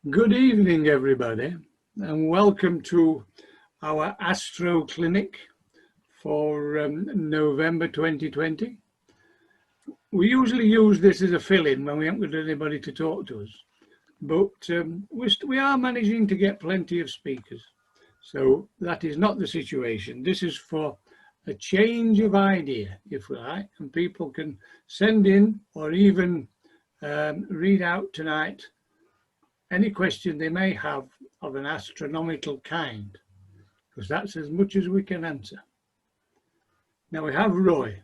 Good evening, everybody, and welcome to our Astro Clinic for November 2020. We usually use this as a fill-in when we haven't got anybody to talk to us, but we are managing to get plenty of speakers. So that is not the situation. This is for a change of idea, if we like, and people can send in or even read out tonight any question they may have of an astronomical kind, because that's as much as we can answer. Now we have Roy.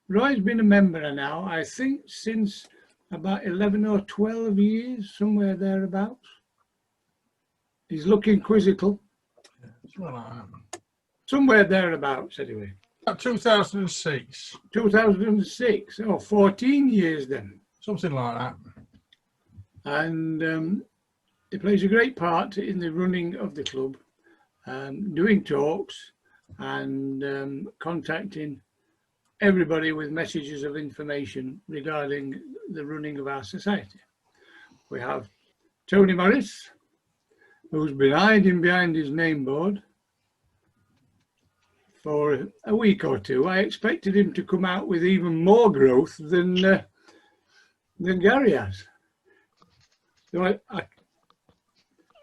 Roy's been a member now, I think, since about 11 or 12 years, somewhere thereabouts. He's looking quizzical. Somewhere thereabouts, anyway. 2006. 2006, oh, 14 years then. Something like that. And he plays a great part in the running of the club, doing talks and contacting everybody with messages of information regarding the running of our society. We have Tony Morris, who's been hiding behind his name board for a week or two. I expected him to come out with even more growth than Gary has. So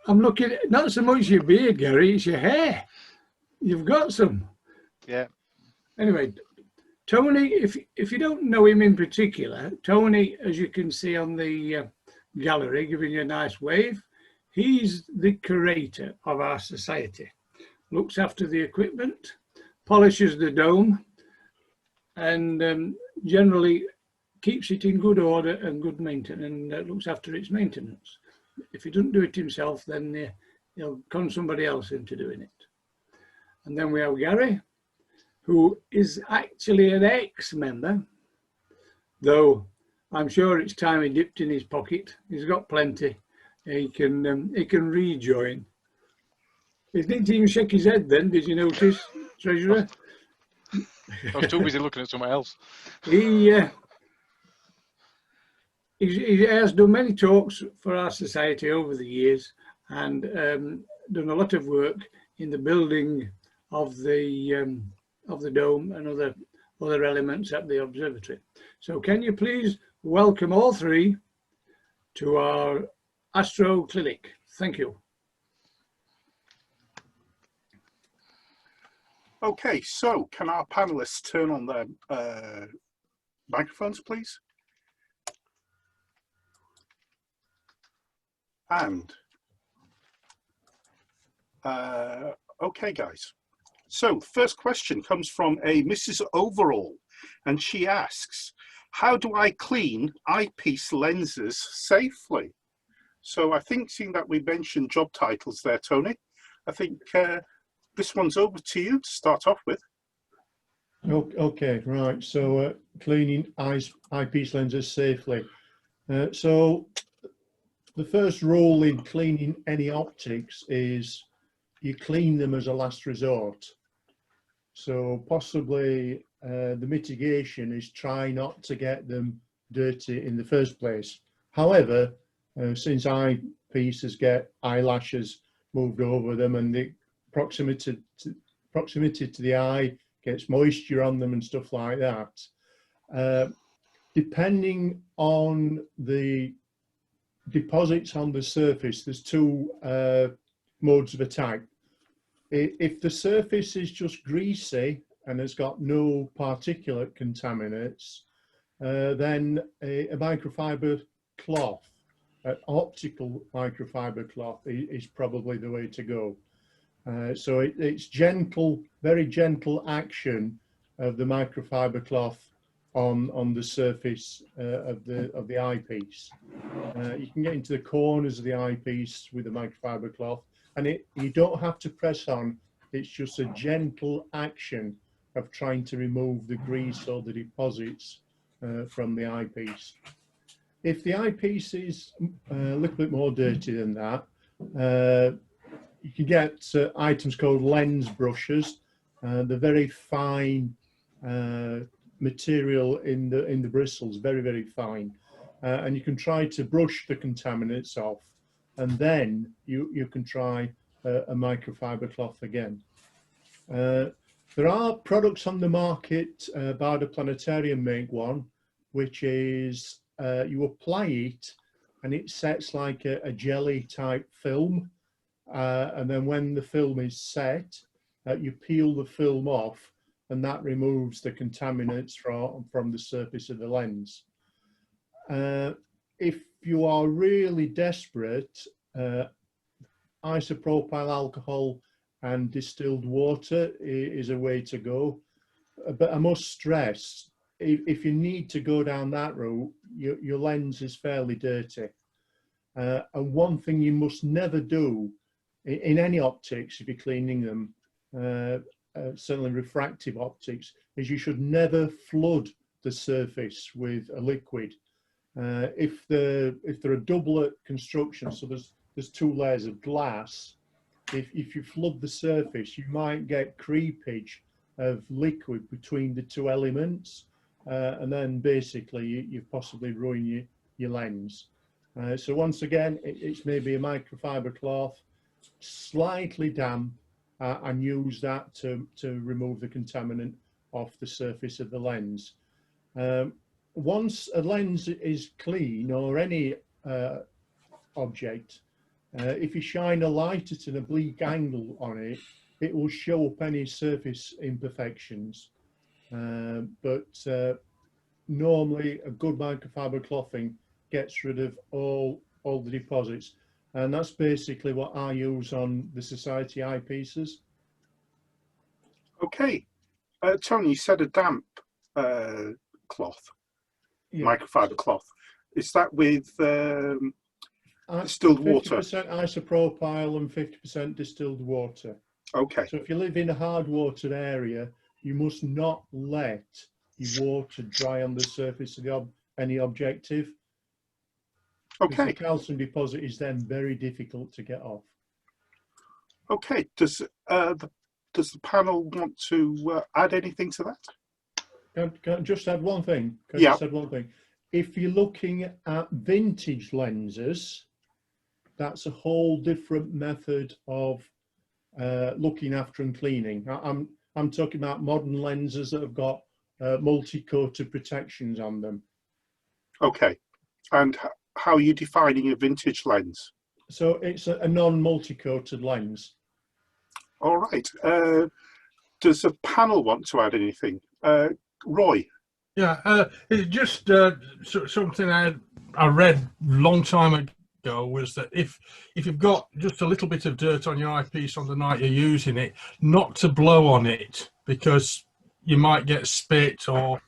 I'm looking at not so much your beard, Gary, it's your hair. You've got some. Yeah. Anyway, Tony, if you don't know him in particular, Tony, as you can see on the gallery, giving you a nice wave, he's the curator of our society. Looks after the equipment, polishes the dome, and generally keeps it in good order and good maintenance, and looks after its maintenance. If he doesn't do it himself, then he'll con somebody else into doing it. And then we have Gary, who is actually an ex-member, though I'm sure it's time he dipped in his pocket. He's got plenty. He can rejoin. He didn't even shake his head then, did you notice, Treasurer? I was too busy looking at something else. He has done many talks for our society over the years, and done a lot of work in the building of the dome and other elements at the observatory. So can you please welcome all three to our Astro Clinic? Thank you. Okay, so can our panelists turn on their microphones, please? And okay, guys. So first question comes from a Mrs. Overall, and she asks, how do I clean eyepiece lenses safely? So I think, seeing that we mentioned job titles there, Tony, I think this one's over to you to start off with. Okay, right. So cleaning eyepiece lenses safely. So the first rule in cleaning any optics is you clean them as a last resort. So possibly the mitigation is try not to get them dirty in the first place. However, since eyepieces get eyelashes moved over them and the proximity to the eye gets moisture on them and stuff like that, depending on the deposits on the surface, there's two modes of attack. If the surface is just greasy and has got no particulate contaminants, then a microfiber cloth, an optical microfiber cloth is probably the way to go. So it's gentle, very gentle action of the microfiber cloth on the surface of the eyepiece. You can get into the corners of the eyepiece with the microfiber cloth, and you don't have to press on. It's just a gentle action of trying to remove the grease or the deposits from the eyepiece. If the eyepiece is a little bit more dirty than that, you can get items called lens brushes. They're very fine material in the bristles, very, very fine. And you can try to brush the contaminants off. and then you can try a microfiber cloth again. There are products on the market. Barda Planetarium make one, which is you apply it and it sets like a jelly type film, and then when the film is set, you peel the film off, and that removes the contaminants from the surface of the lens. If you are really desperate, isopropyl alcohol and distilled water is a way to go. But I must stress, if you need to go down that route, your lens is fairly dirty. And one thing you must never do in any optics, if you're cleaning them, certainly refractive optics, is you should never flood the surface with a liquid. If they're a doublet construction, so there's two layers of glass, if you flood the surface, you might get creepage of liquid between the two elements, and then basically you've possibly ruined your lens. So once again, it's maybe a microfiber cloth, slightly damp, and use that to remove the contaminant off the surface of the lens. Once a lens is clean, or any object, if you shine a light at an oblique angle on it, it will show up any surface imperfections. But normally a good microfiber clothing gets rid of all the deposits. And that's basically what I use on the Society eyepieces. Okay. Tony, you said a damp cloth, Yeah. microfiber cloth. Is that with distilled water? 50% isopropyl and 50% distilled water. Okay. So if you live in a hard water area, you must not let your water dry on the surface of any objective. Okay. The calcium deposit is then very difficult to get off. Okay. Does the panel want to add anything to that? Can I just add one thing? Yeah. Just add one thing? If you're looking at vintage lenses, that's a whole different method of looking after and cleaning. I'm talking about modern lenses that have got multi-coated protections on them. Okay. And how are you defining a vintage lens? So it's a non-multi-coated lens. All right. Does the panel want to add anything? Roy? Yeah, it just something I read a long time ago was that if you've got just a little bit of dirt on your eyepiece on the night you're using it, not to blow on it, because you might get spit or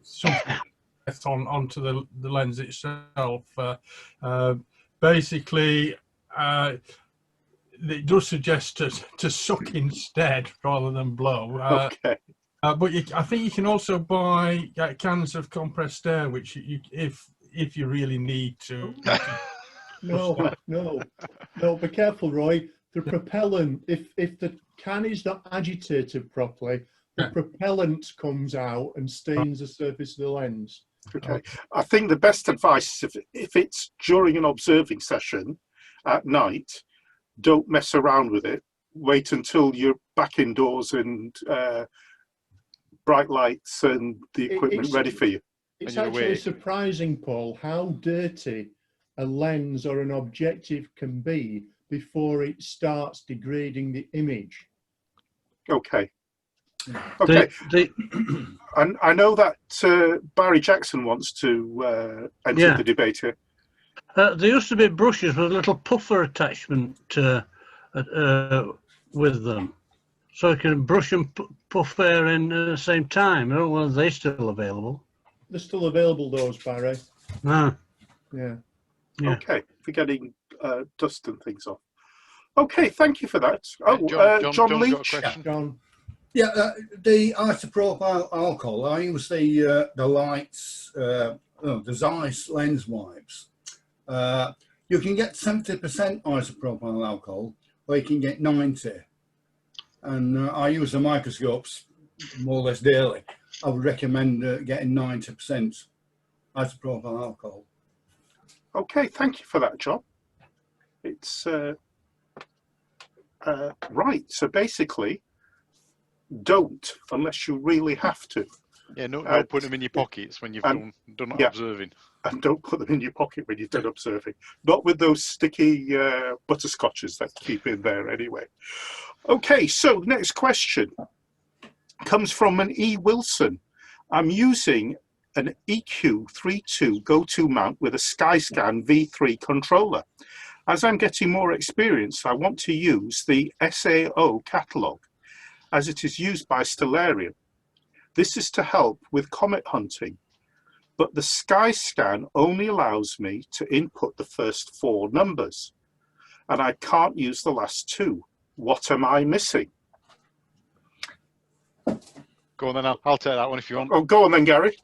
something onto the lens itself. Basically, it does suggest to suck instead rather than blow. Okay. But I think you can also buy cans of compressed air, which if you really need to. No, be careful, Roy. The propellant, if the can is not agitated properly, the propellant comes out and stains the surface of the lens. Okay. I think the best advice is if it's during an observing session at night, don't mess around with it. Wait until you're back indoors and bright lights and the equipment ready for you. It's actually surprising, Paul, how dirty a lens or an objective can be before it starts degrading the image. Okay. Okay. And I know that Barry Jackson wants to enter the debate here. There used to be brushes with a little puffer attachment with them, so you can brush and puff air in at the same time. Oh, well, they're still available. They're still available, those, Barry. Ah. Yeah. Okay, for getting dust and things off. Okay, thank you for that. John Leach. John. Yeah, the isopropyl alcohol. I use the lights, the Zeiss lens wipes. You can get 70% isopropyl alcohol, or you can get 90. And I use the microscopes more or less daily. I would recommend getting 90% isopropyl alcohol. Okay, thank you for that, John. It's right. So basically, don't unless you really have to. Yeah, no put them in your pockets when you've done yeah. observing. And don't put them in your pocket when you're done observing. Not with those sticky butterscotches that keep in there anyway. Okay, so next question comes from an E. Wilson. I'm using an EQ32 go-to mount with a SkyScan V3 controller. As I'm getting more experience, I want to use the SAO catalogue as it is used by Stellarium. This is to help with comet hunting, but the SkyScan only allows me to input the first 4 numbers, and I can't use the last 2. What am I missing? Go on then, I'll take that one if you want. Oh, go on then, Gary.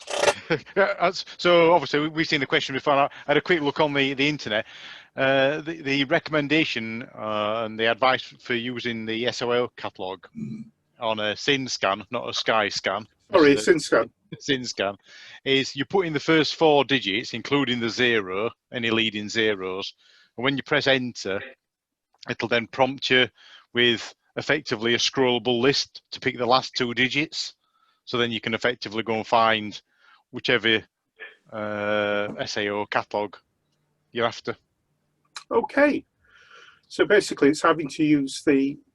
So obviously we've seen the question before. I had a quick look on the internet. The recommendation and the advice for using the SOL catalogue on a SynScan, not a SkyScan. Sorry, SynScan. SynScan is you put in the first 4 digits, including the 0, any leading zeros, and when you press enter, it'll then prompt you with effectively a scrollable list to pick the last 2 digits. So then you can effectively go and find whichever SAO catalogue you're after. Okay. So basically it's having to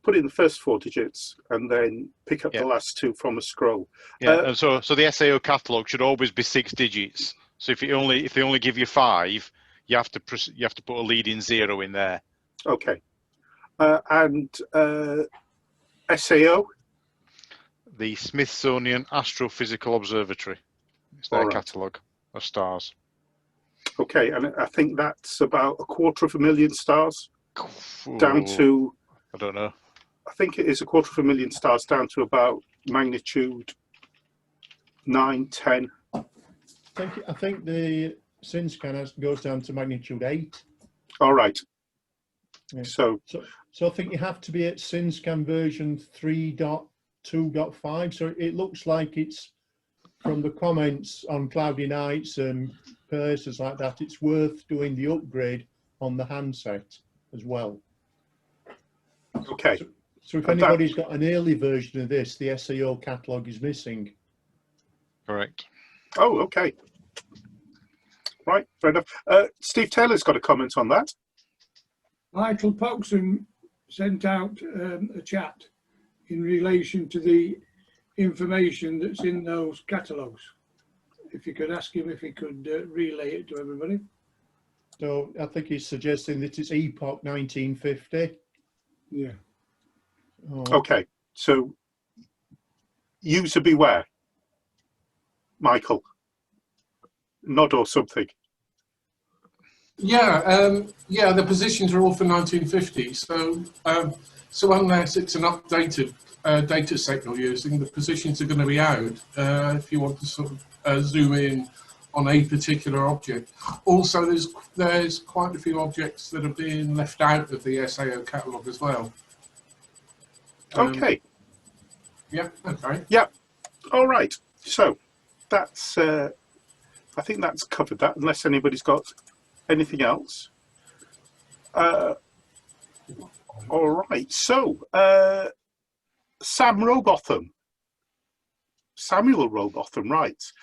put in the first 4 digits and then pick up the last 2 from a scroll. Yeah, and so the SAO catalogue should always be 6 digits. So if they only give you 5, you have to put a leading 0 in there. Okay. And SAO? The Smithsonian Astrophysical Observatory. It's their catalogue of stars. Okay, and I think that's about 250,000 stars. Ooh, down to, I don't know. I think it is 250,000 stars down to about magnitude 9, 10. I think the SynScan goes down to magnitude 8. All right. Yeah. So I think you have to be at SynScan version 3.2.5. So it looks like it's, from the comments on cloudy nights and places like that, it's worth doing the upgrade on the handset as well. Okay. So if anybody's got an early version of this, the SAO catalogue is missing. Correct. Oh, okay. Right, fair enough. Steve Taylor's got a comment on that. Michael Poxon sent out a chat in relation to the information that's in those catalogues. If you could ask him if he could relay it to everybody. So I think he's suggesting that it's epoch 1950. Yeah. Oh. Okay, so user beware, Michael. Nod or something. Yeah, yeah. The positions are all for 1950. So, so unless it's an updated data set you're using, the positions are going to be out. If you want to sort of zoom in on a particular object. Also, there's quite a few objects that are being left out of the SAO catalogue as well. Okay. Yeah. Okay. Yeah. All right. So that's. I think that's covered that. Unless anybody's got anything else. All right. So Samuel Robotham writes.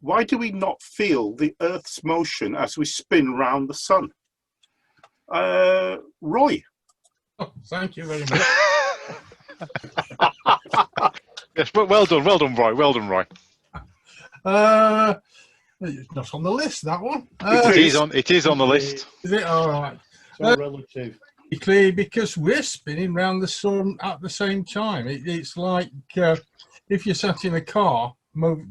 Why do we not feel the Earth's motion as we spin round the sun? Roy. Oh, thank you very much. Yes, but well done, Roy. Well done, Roy. It's not on the list, that one. It is on the list. Is it? All right. So relative. Because we're spinning round the sun at the same time. It's like if you sat in a car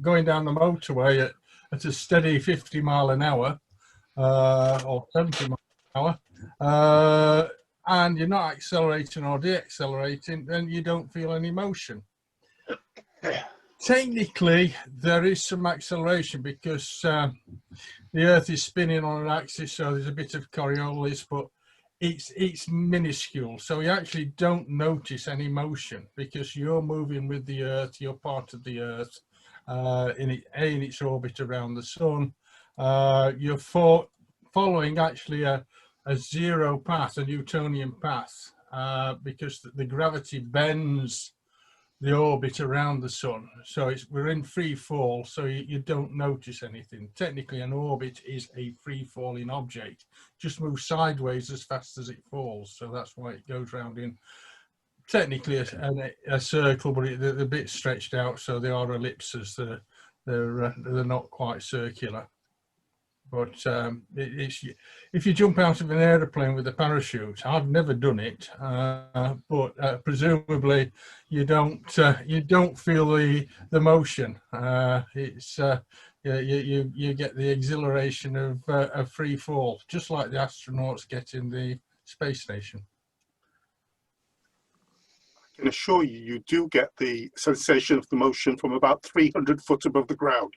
going down the motorway at a steady 50 mile an hour or 70 mile an hour, and you're not accelerating or deaccelerating, then you don't feel any motion. Technically, there is some acceleration because the Earth is spinning on an axis, so there's a bit of Coriolis, but it's minuscule. So you actually don't notice any motion because you're moving with the Earth, you're part of the Earth in its orbit around the sun. You're following actually a zero path, a Newtonian path, because the gravity bends the orbit around the sun. So we're in free fall, so you don't notice anything. Technically, an orbit is a free falling object, just moves sideways as fast as it falls. So that's why it goes round in technically a circle, but they're a bit stretched out, so they are ellipses. They're not quite circular. But if you jump out of an aeroplane with a parachute, I've never done it, but presumably you don't feel the motion. You get the exhilaration of free fall, just like the astronauts get in the space station. I can assure you, you do get the sensation of the motion from about 300 foot above the ground.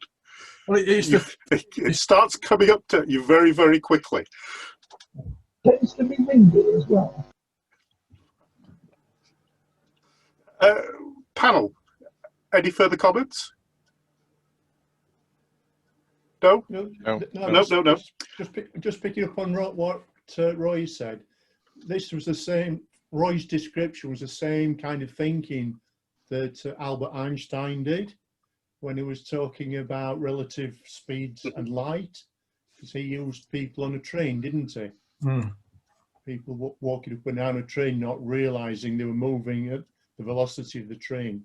Well, it starts coming up to you very, very quickly. Tends to be windy as well. Panel, any further comments? No? No. Just picking up on what Roy said. This was the same. Roy's description was the same kind of thinking that Albert Einstein did when he was talking about relative speeds and light, because he used people on a train, didn't he? Mm. People walking up and down a train, not realizing they were moving at the velocity of the train.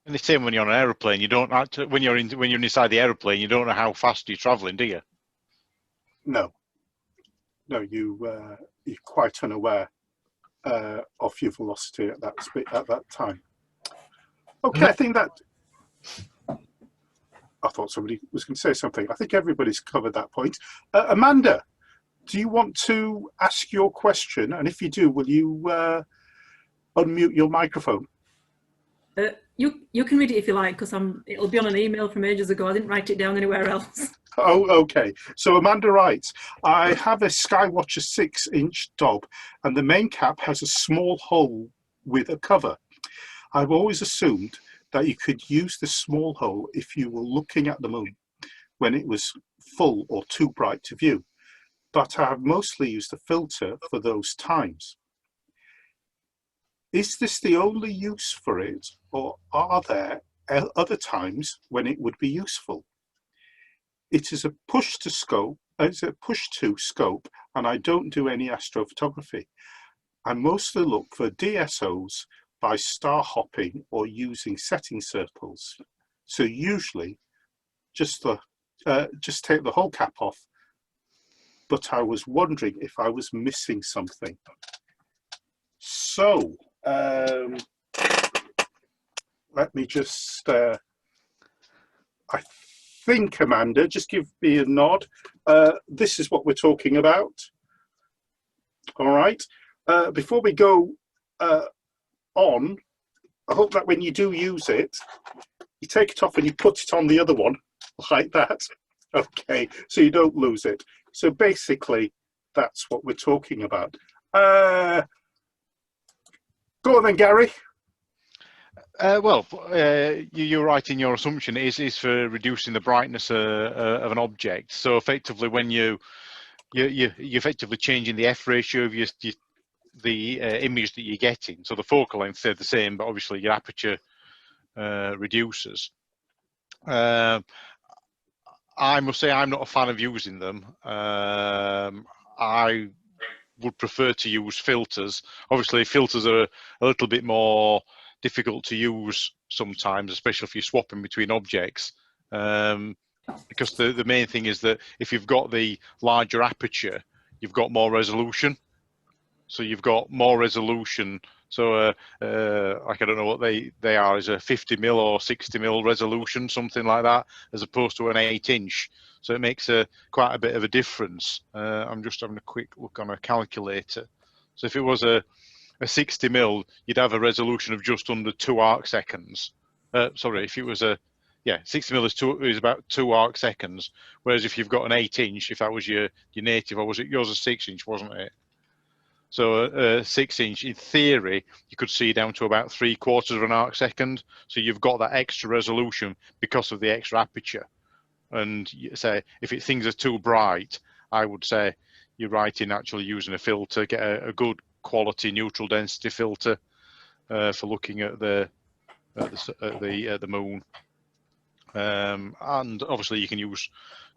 And the same when you're on an aeroplane. You don't actually, when you're inside the aeroplane, you don't know how fast you're traveling, do you? No, you're quite unaware of your velocity at that speed at that time. Okay, I think that. I thought somebody was going to say something. I think everybody's covered that point. Amanda, do you want to ask your question? And if you do, will you unmute your microphone? You can read it if you like, because it'll be on an email from ages ago. I didn't write it down anywhere else. Oh, okay. So Amanda writes, I have a Skywatcher 6-inch Dob, and the main cap has a small hole with a cover. I've always assumed that you could use the small hole if you were looking at the moon when it was full or too bright to view, but I have mostly used the filter for those times. Is this the only use for it, or are there other times when it would be useful? It is a push-to scope, and I don't do any astrophotography. I mostly look for DSOs by star hopping or using setting circles. So usually just take the whole cap off, but I was wondering if I was missing something. So let me just, I think, Amanda, just give me a nod. This is what we're talking about. All right. Before we go on, I hope that when you do use it, you take it off and you put it on the other one like that. Okay, so you don't lose it. So basically, that's what we're talking about. Go on then, Gary. You're right in your assumption. It is for reducing the brightness of an object. So effectively, when you're effectively changing the f ratio of the image that you're getting. So the focal length stayed the same, but obviously your aperture reduces. I must say I'm not a fan of using them. I would prefer to use filters. Obviously, filters are a little bit more difficult to use sometimes, especially if you're swapping between objects. Because the main thing is that if you've got the larger aperture, you've got more resolution. So you've got more resolution. So like I don't know what they are, is a 50mm or 60mm resolution, something like that, as opposed to an 8-inch. So it makes quite a bit of a difference. I'm just having a quick look on a calculator. So if it was a 60mm, you'd have a resolution of just under 2 arc seconds. Sorry, if it was 60mm is about 2 arc seconds. Whereas if you've got an 8-inch, if that was your native, or was it yours a 6-inch, wasn't it? So a 6-inch, in theory, you could see down to about 3/4 of an arc second. So you've got that extra resolution because of the extra aperture. And you say if things are too bright, I would say you're right in actually using a filter, get a good quality neutral density filter for looking at the moon. And obviously you can use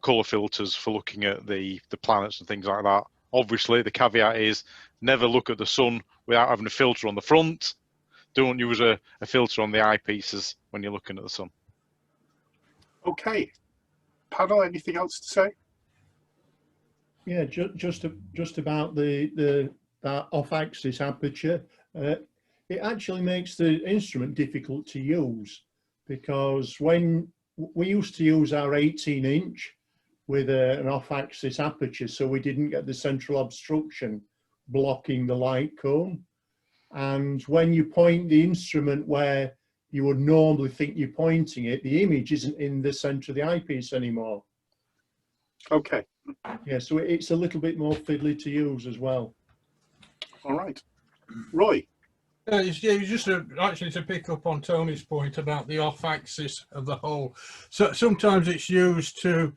color filters for looking at the planets and things like that. Obviously the caveat is never look at the sun without having a filter on the front. Don't use a filter on the eyepieces when you're looking at the sun. Okay, panel, anything else to say? Yeah, just about that off-axis aperture. It actually makes the instrument difficult to use, because when we used to use our 18-inch with an off-axis aperture, so we didn't get the central obstruction blocking the light cone. And when you point the instrument where you would normally think you're pointing it, the image isn't in the center of the eyepiece anymore. Okay. Yeah, so it's a little bit more fiddly to use as well. All right. Roy? Just actually to pick up on Tony's point about the off-axis of the hole. So sometimes it's used to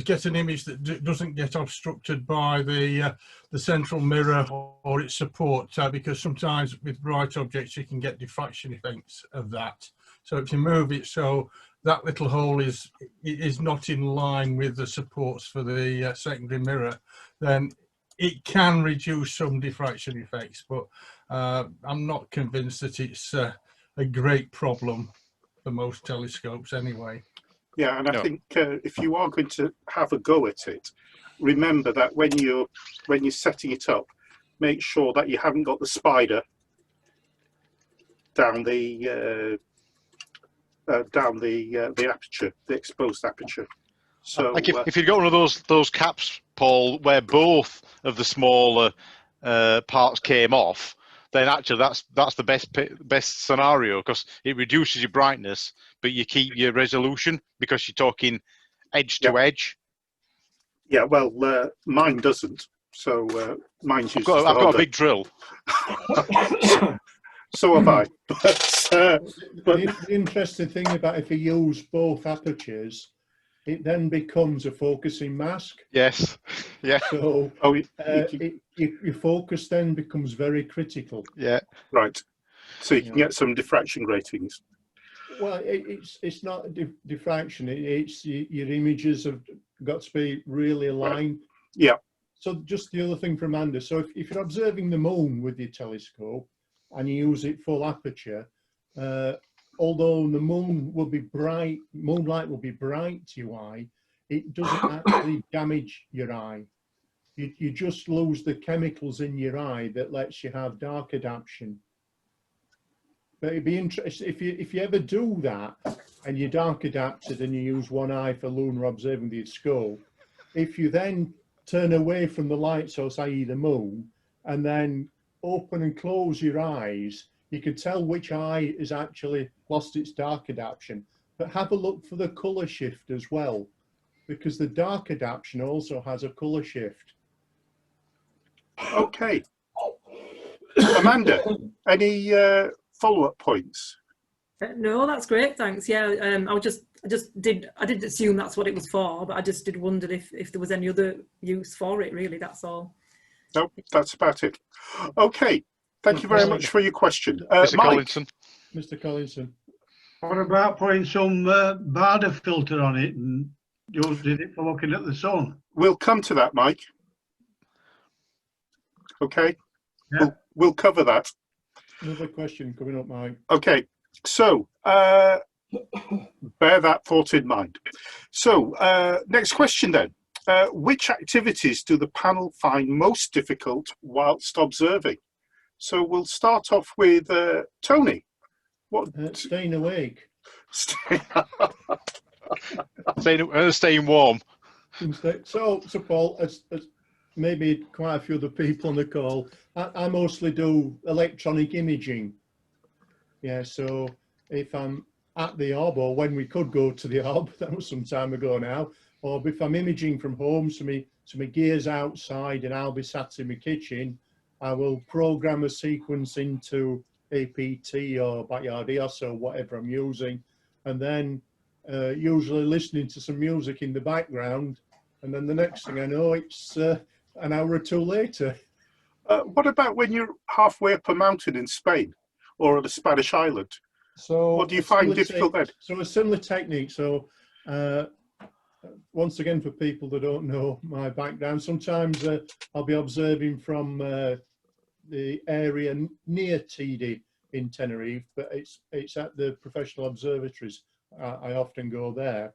get an image that doesn't get obstructed by the central mirror or its support, because sometimes with bright objects you can get diffraction effects of that. So if you move it so that little hole is not in line with the supports for the secondary mirror, then it can reduce some diffraction effects, but I'm not convinced that it's a great problem for most telescopes anyway. Yeah, and I think if you are going to have a go at it, remember that when you're setting it up, make sure that you haven't got the spider down the aperture, the exposed aperture. So, like if you've got one of those caps, Paul, where both of the smaller parts came off, then actually that's the best scenario, because it reduces your brightness, but you keep your resolution because you're talking edge to edge. Yeah, well, mine doesn't. So mine's I've got a big drill. So have I. But the interesting thing about if you use both apertures, it then becomes a focusing mask. Yes. Yeah. So your focus then becomes very critical. Yeah. Right. So you can get some diffraction gratings. Well, it's not diffraction. It's your images have got to be really aligned. Right. Yeah. So just the other thing for Amanda. So if you're observing the moon with your telescope and you use it full aperture, although the moon will be bright, moonlight will be bright to your eye, it doesn't actually damage your eye. You just lose the chemicals in your eye that lets you have dark adaptation. But it'd be interesting if you ever do that and you're dark adapted and you use one eye for lunar observing with your scope, if you then turn away from the light source, i.e. the moon, and then open and close your eyes, you can tell which eye has actually lost its dark adaptation. But have a look for the color shift as well, because the dark adaptation also has a color shift. Okay. Amanda, any follow-up points? No, that's great, thanks. Yeah, I did assume that's what it was for, but I just did wonder if there was any other use for it, really, that's all. No, that's about it. Okay, thank you very much for your question. Mr. Mike. Collinson. Mr. Collinson. What about putting some Barder filter on it and using it for looking at the sun? We'll come to that, Mike. Okay, Yeah. We'll cover that. Another question coming up, Mike. Okay, so bear that thought in mind. So next question then. Which activities do the panel find most difficult whilst observing? So we'll start off with Tony. What? Staying awake. Staying warm. So Paul, as maybe quite a few other people on the call, I mostly do electronic imaging. Yeah, so if I'm at the orb, or when we could go to the orb, that was some time ago now, or if I'm imaging from home, so my gear's outside and I'll be sat in my kitchen, I will program a sequence into APT or Backyard EOS or whatever I'm using, and then usually listening to some music in the background, and then the next thing I know, it's an hour or two later. What about when you're halfway up a mountain in Spain or on a Spanish island? So What do you find difficult then? So a similar technique. So once again, for people that don't know my background, sometimes I'll be observing from the area near TD in Tenerife, but it's at the professional observatories. I often go there,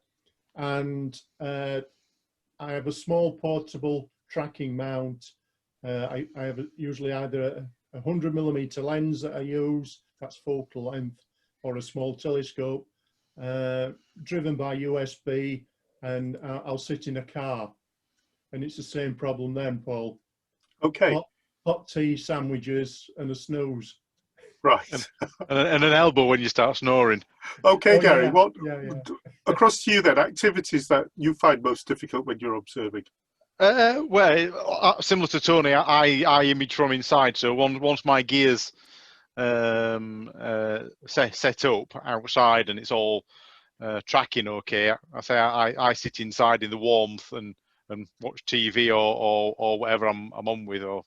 and I have a small portable tracking mount. I have usually either a 100mm lens that I use, that's focal length, or a small telescope driven by USB, and I'll sit in a car, and it's the same problem then, Paul. Okay. Hot tea, sandwiches, and a snooze. Right. And an elbow when you start snoring. Okay, Oh, Gary, yeah. what Yeah. across to you then, activities that you find most difficult when you're observing? Well, similar to Tony, I image from inside. So once my gear's set up outside and it's all tracking okay, I sit inside in the warmth and watch TV or whatever I'm on with, or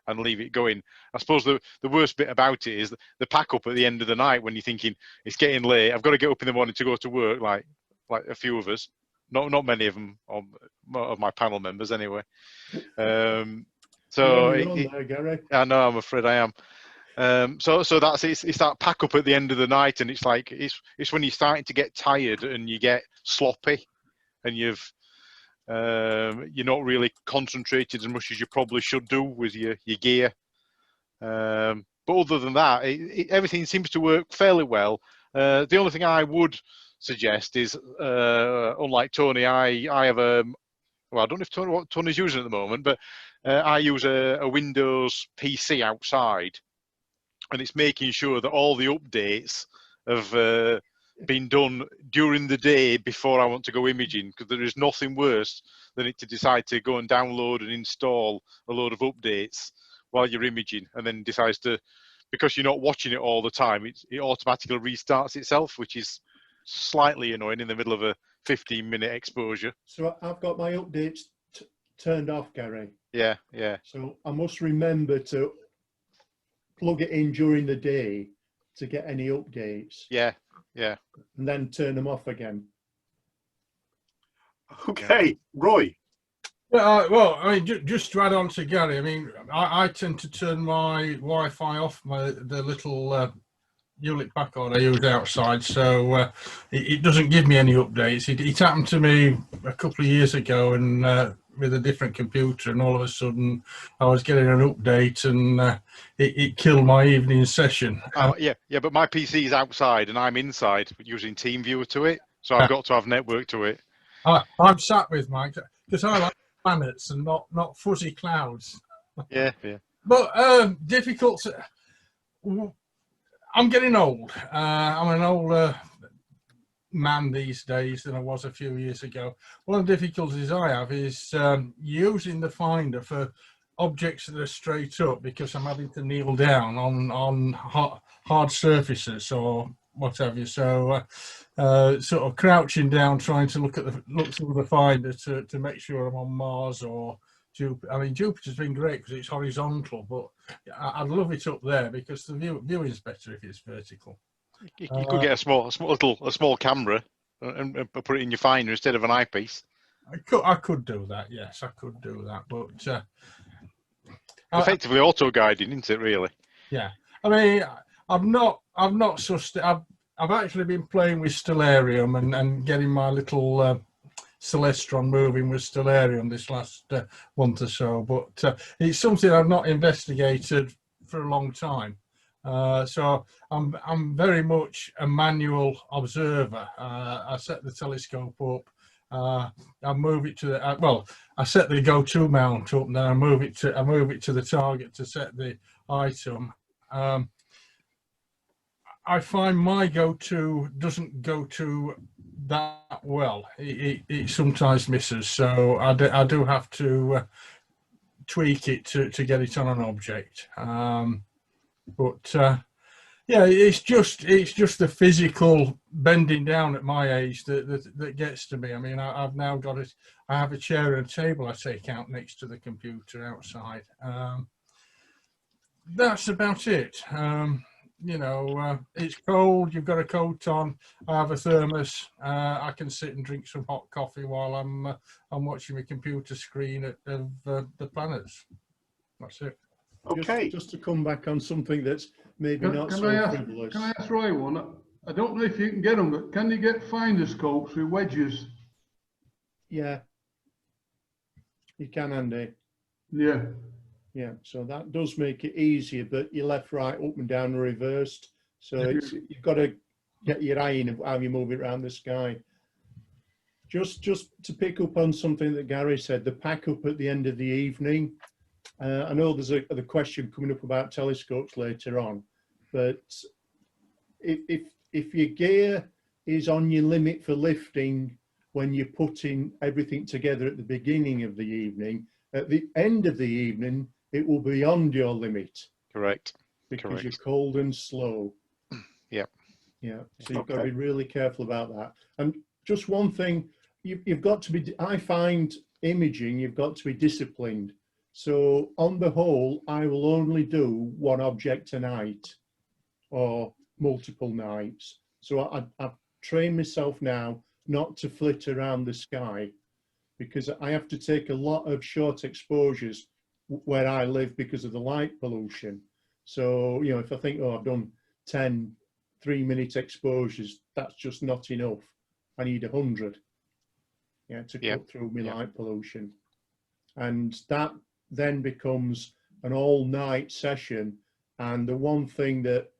and leave it going. I suppose the worst bit about it is the pack up at the end of the night when you're thinking it's getting late. I've got to get up in the morning to go to work, like a few of us. Not many of them, of my panel members anyway. So I know, I'm afraid I am. So that's it's that pack up at the end of the night, and it's like it's when you're starting to get tired and you get sloppy, and you're not really concentrated as much as you probably should do with your gear. But other than that, everything seems to work fairly well. The only thing I would suggest is, unlike Tony, I have well, I don't know what Tony's using at the moment, but I use a Windows PC outside, and it's making sure that all the updates have been done during the day before I want to go imaging, because there is nothing worse than it to decide to go and download and install a load of updates while you're imaging, and then decides to, because you're not watching it all the time, it automatically restarts itself, which is slightly annoying in the middle of a 15-minute exposure. So I've got my updates turned off, Gary. Yeah. So I must remember to plug it in during the day to get any updates. Yeah. And then turn them off again. Okay, Roy. Yeah, well, I mean, just to add on to Gary, I mean, I tend to turn my Wi-Fi off, the little Hewlett Packard I use outside, so it doesn't give me any updates. It happened to me a couple of years ago, and with a different computer, and all of a sudden I was getting an update, and it killed my evening session. Yeah, but my PC is outside and I'm inside using TeamViewer to it, so I've got to have network to it. I'm sat with mine because I like planets and not fuzzy clouds. Yeah. But difficult. I'm getting old. I'm an older man these days than I was a few years ago. One of the difficulties I have is using the finder for objects that are straight up, because I'm having to kneel down on hard surfaces or what have you. So sort of crouching down, trying to look through the finder to make sure I'm on Mars or Jupiter. I mean, Jupiter's been great because it's horizontal, but I'd love it up there because the viewing's better if it's vertical. You could get a small camera and put it in your finder instead of an eyepiece. I could do that. Yes, I could do that. But effectively auto guiding, isn't it? Really? Yeah. I mean, I've actually been playing with Stellarium and getting my little Celestron moving with Stellarium this last month or so, but it's something I've not investigated for a long time. So I'm very much a manual observer. I set the telescope up, I move it to the I set the go-to mount up, and then I move it to the target to set the item. I find my go-to doesn't go to that well. It sometimes misses, so I do have to tweak it to get it on an object. But Yeah, it's just the physical bending down at my age that gets to me. I mean, I've now got it. I have a chair and a table I take out next to the computer outside. That's about it. You know, it's cold. You've got a coat on. I have a thermos. I can sit and drink some hot coffee while I'm watching my computer screen of the planets. That's it. Okay. Just to come back on something that's maybe not so frivolous. Can I ask Roy one? I don't know if you can get them, but can you get finder scopes with wedges? Yeah, you can, Andy. Yeah. Yeah, so that does make it easier, but you're left, right, up and down, reversed. So it's, you've got to get your eye in of how you move it around the sky. Just to pick up on something that Gary said, the pack up at the end of the evening. I know there's a question coming up about telescopes later on, but if your gear is on your limit for lifting when you're putting everything together at the beginning of the evening, at the end of the evening, it will be beyond your limit. Correct. Because Correct. you're cold and slow. Yeah. Yeah. So you've got to be really careful about that. And just one thing, you've got to be, I find imaging, you've got to be disciplined. So on the whole, I will only do one object a night or multiple nights. So I've trained myself now not to flit around the sky, because I have to take a lot of short exposures where I live because of the light pollution. So, you know, if I think, oh, I've done 10 3-minute exposures, that's just not enough. I need 100, yeah, to cut through my light pollution. And that then becomes an all-night session. And the one thing that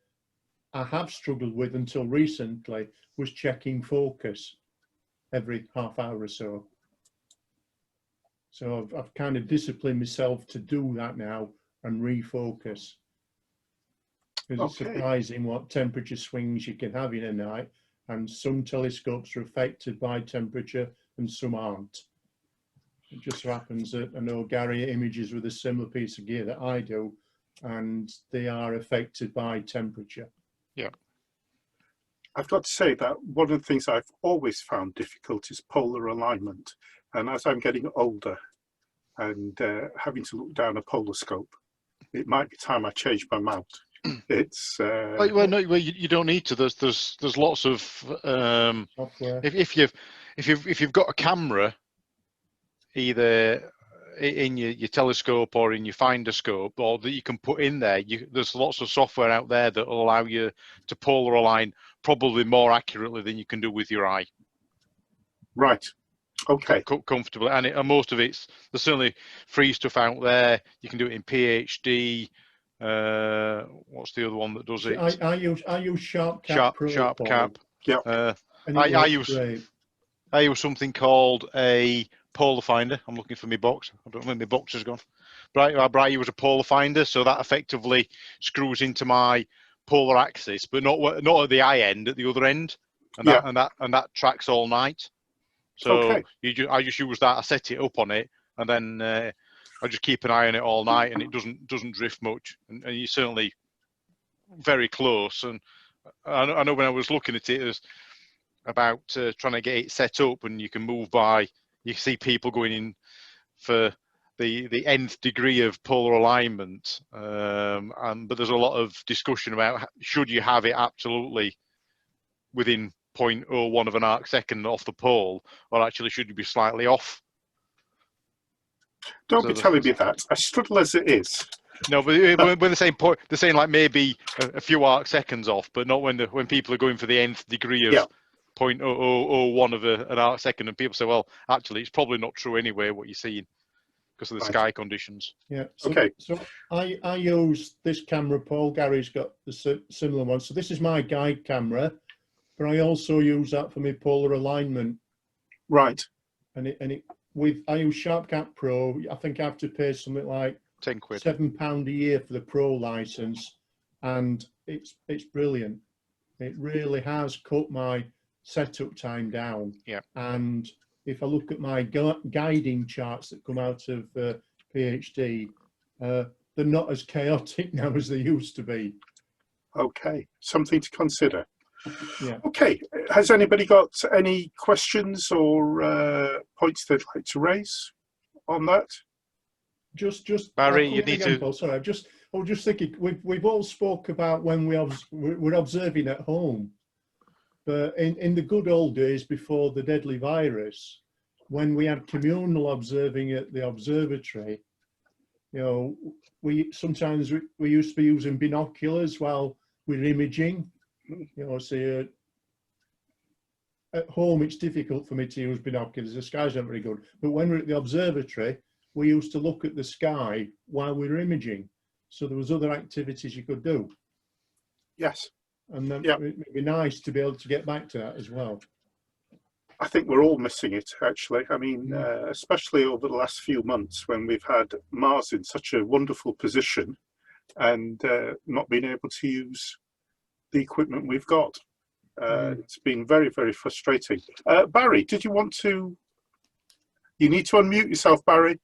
I have struggled with until recently was checking focus every half hour or so. So I've kind of disciplined myself to do that now and refocus. Because it's surprising what temperature swings you can have in a night, and some telescopes are affected by temperature and some aren't. It just so happens that I know Gary images with a similar piece of gear that I do, and they are affected by temperature. Yeah. I've got to say that one of the things I've always found difficult is polar alignment. And as I'm getting older and having to look down a polar scope, it might be time I change my mount. It's well, no, you don't need to. There's lots of software. If you've got a camera, either in your telescope or in your finder scope, or that you can put in there, there's lots of software out there that will allow you to polar align probably more accurately than you can do with your eye. Right. Okay. Comfortably, and most of there's certainly free stuff out there. You can do it in PhD. What's the other one that does it? I use SharpCap Pro. SharpCap. Yeah. I use something called a polar finder. I'm looking for my box. I don't know where my box has gone. But I use a polar finder, so that effectively screws into my polar axis, but not at the eye end, at the other end, and that tracks all night. So I just use that. I set it up on it, and then I just keep an eye on it all night, and it doesn't drift much, and you're certainly very close. And I know when I was looking at it, it was about trying to get it set up, and you can move by. You see people going in for the nth degree of polar alignment, but there's a lot of discussion about should you have it absolutely within 0.01 of an arc second off the pole, or actually should you be slightly off? Don't be telling me that. I struggle as it is. No, but when they're saying point, they're saying like maybe a few arc seconds off, but not when people are going for the nth degree of 0.001 of an arc second, and people say, well, actually, it's probably not true anyway, what you're seeing, because of the sky conditions. Yeah. So, So I use this camera, Paul. Gary's got the similar one. So this is my guide camera, but I also use that for my polar alignment. Right. And I use SharpCap Pro. I think I have to pay something like £10. £7 a year for the Pro license, and it's brilliant. It really has cut my setup time down. Yeah. And if I look at my guiding charts that come out of PhD, they're not as chaotic now as they used to be. Okay, something to consider. Yeah. Okay, has anybody got any questions or points they'd like to raise on that? Just Barry, I'll come you in need again, to. Paul. Sorry, I was just thinking we've all spoke about when we're observing at home, but in the good old days before the deadly virus, when we had communal observing at the observatory, you know, sometimes we used to be using binoculars while we're imaging. You know, say at home it's difficult for me to use binoculars. The skies aren't very good, but when we're at the observatory, we used to look at the sky while we were imaging. So there was other activities you could do. Yes. And then Yeah. it'd be nice to be able to get back to that as well. I think we're all missing it, actually. I mean, especially over the last few months when we've had Mars in such a wonderful position and not being able to use the equipment we've got. It's been very, very frustrating. Barry, did you want to... You need to unmute yourself, Barry.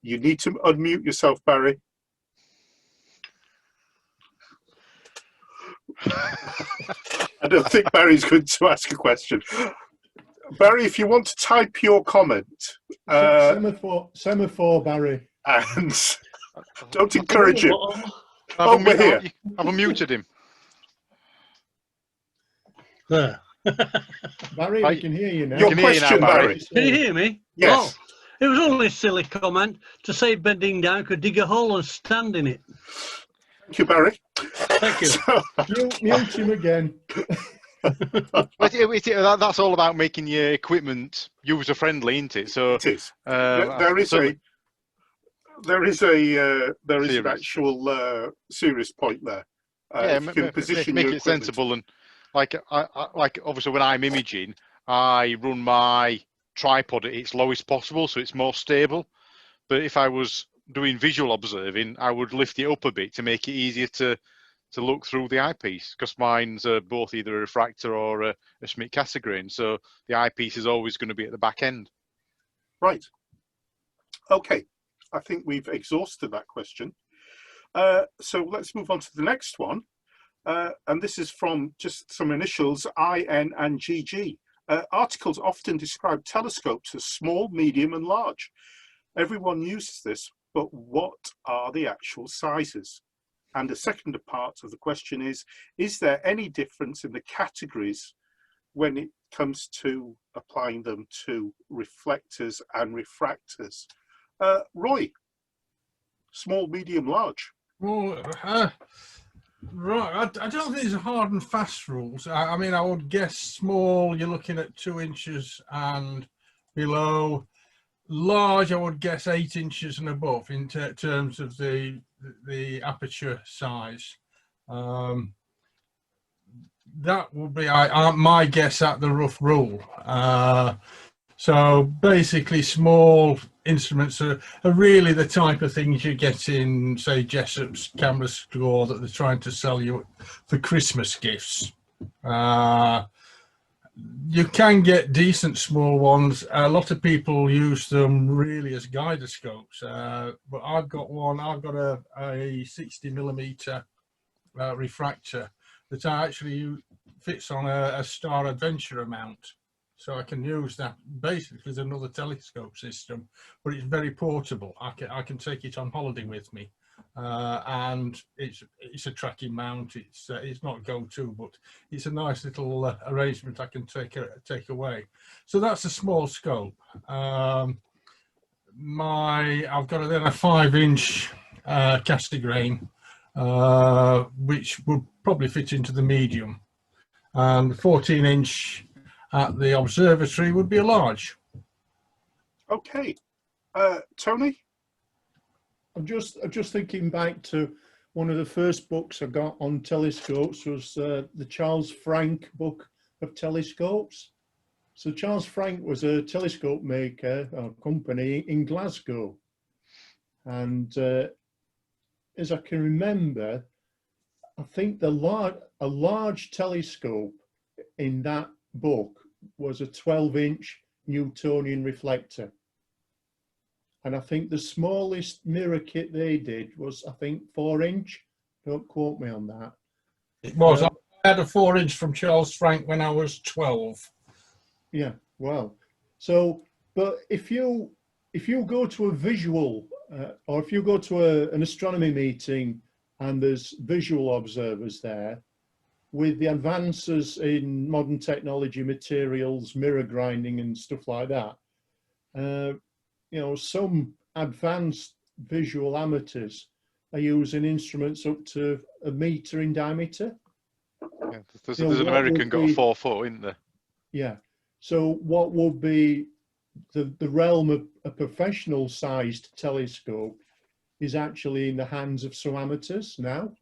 You need to unmute yourself, Barry. I don't think Barry's going to ask a question. Barry, if you want to type your comment. Semaphore, Barry. And don't encourage him. I've we're here. I've unmuted him. There. Barry, we can hear you now. Your question, Barry. Can you hear me? Yes. Oh, it was only a silly comment to say bending down could dig a hole and stand in it. Thank you, Barry. Thank you. Mute him again. That's all about making your equipment user friendly, isn't it? So it is. There is an actual serious point there. Yeah, you can position make your it sensible, and like obviously when I'm imaging, I run my tripod at its lowest possible, so it's more stable. But if I was doing visual observing, I would lift it up a bit to make it easier to look through the eyepiece, because mine's both either a refractor or a Schmidt Cassegrain, so the eyepiece is always going to be at the back end. Right. Okay, I think we've exhausted that question. So let's move on to the next one. And this is from just some initials, IN and GG. Articles often describe telescopes as small, medium and large. Everyone uses this, but what are the actual sizes? And the second part of the question is there any difference in the categories when it comes to applying them to reflectors and refractors? Roy, small, medium, large. Well, right, I don't think there's hard and fast rules. I mean, I would guess small, you're looking at 2 inches and below. Large, I would guess 8 inches and above in terms of the aperture size. That would be my guess at the rough rule. So basically small instruments are really the type of things you get in, say, Jessup's camera store that they're trying to sell you for Christmas gifts. You can get decent small ones. A lot of people use them really as guidoscopes, but I've got a 60mm refractor that actually fits on a Star Adventurer mount, so I can use that basically as another telescope system, but it's very portable. I can take it on holiday with me, and it's a tracking mount. It's not go-to, but it's a nice little arrangement I can take away. So that's a small scope. I've got then a 5-inch Cassegrain, which would probably fit into the medium, and 14-inch at the observatory would be a large. Okay, Tony? I'm just thinking back to one of the first books I got on telescopes was the Charles Frank book of telescopes. So Charles Frank was a telescope maker or company in Glasgow, and as I can remember, I think a large telescope in that book was a 12-inch Newtonian reflector. And I think the smallest mirror kit they did was, I think, 4-inch. Don't quote me on that. It was. I had a 4-inch from Charles Frank when I was 12. Yeah, well, so, but if you go to a visual, or if you go to an astronomy meeting and there's visual observers there, with the advances in modern technology, materials, mirror grinding and stuff like that, you know, some advanced visual amateurs are using instruments up to 1 meter in diameter. Yeah, there's an American got a 4 foot, isn't there? Yeah. So what would be the realm of a professional sized telescope is actually in the hands of some amateurs now.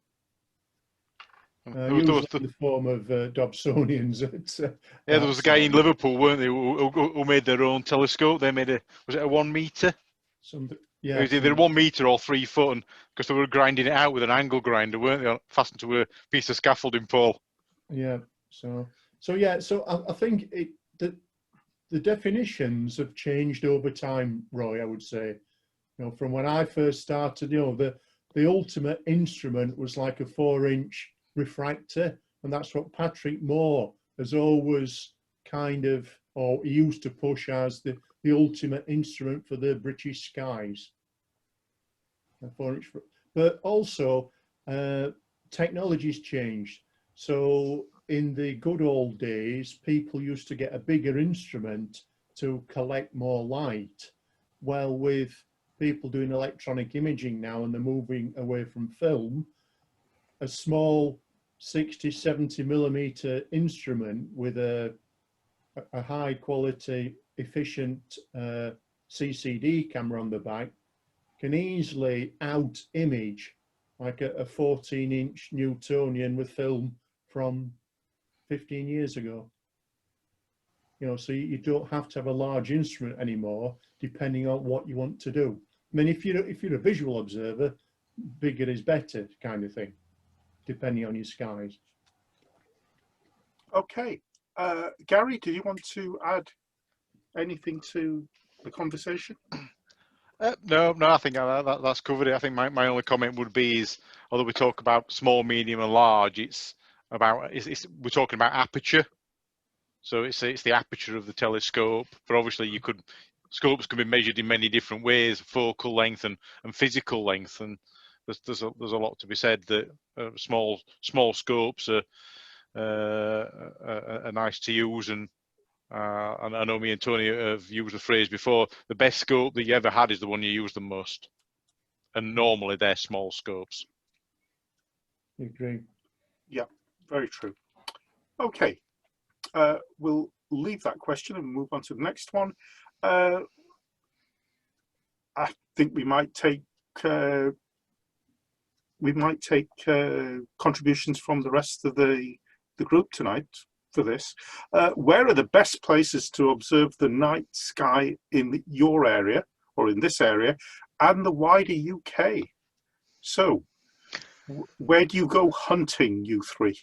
Usually in the form of Dobsonians. Yeah, there was a guy in Liverpool, weren't they, who made their own telescope. They made was it a 1 meter? Yeah, it was either 1 meter or 3 foot, because they were grinding it out with an angle grinder, weren't they, fastened to a piece of scaffolding pole. Yeah. So I think the definitions have changed over time, Roy. I would say, you know, from when I first started, you know, the ultimate instrument was like a 4-inch refractor, and that's what Patrick Moore has always kind of, or he used to push as the ultimate instrument for the British skies. A 4-inch, but also technology's changed. So in the good old days, people used to get a bigger instrument to collect more light. Well, with people doing electronic imaging now and they're moving away from film, a small 60, 70 millimeter instrument with a high quality, efficient CCD camera on the back can easily out image like a 14-inch Newtonian with film from 15 years ago. You know, so you don't have to have a large instrument anymore, depending on what you want to do. I mean, if you're a visual observer, bigger is better, kind of thing, depending on your skies. Okay, Gary, do you want to add anything to the conversation? No, I think that's covered it. I think my only comment would be is, although we talk about small, medium, and large, we're talking about aperture. So it's the aperture of the telescope. But obviously, scopes can be measured in many different ways: focal length and physical length. And there's a lot to be said that small scopes are nice to use. And I know me and Tony have used the phrase before, the best scope that you ever had is the one you use the most. And normally they're small scopes. I agree. Yeah, very true. Okay, we'll leave that question and move on to the next one. I think we might take contributions from the rest of the group tonight for this. Where are the best places to observe the night sky in your area, or in this area, and the wider UK? So, where do you go hunting, you three,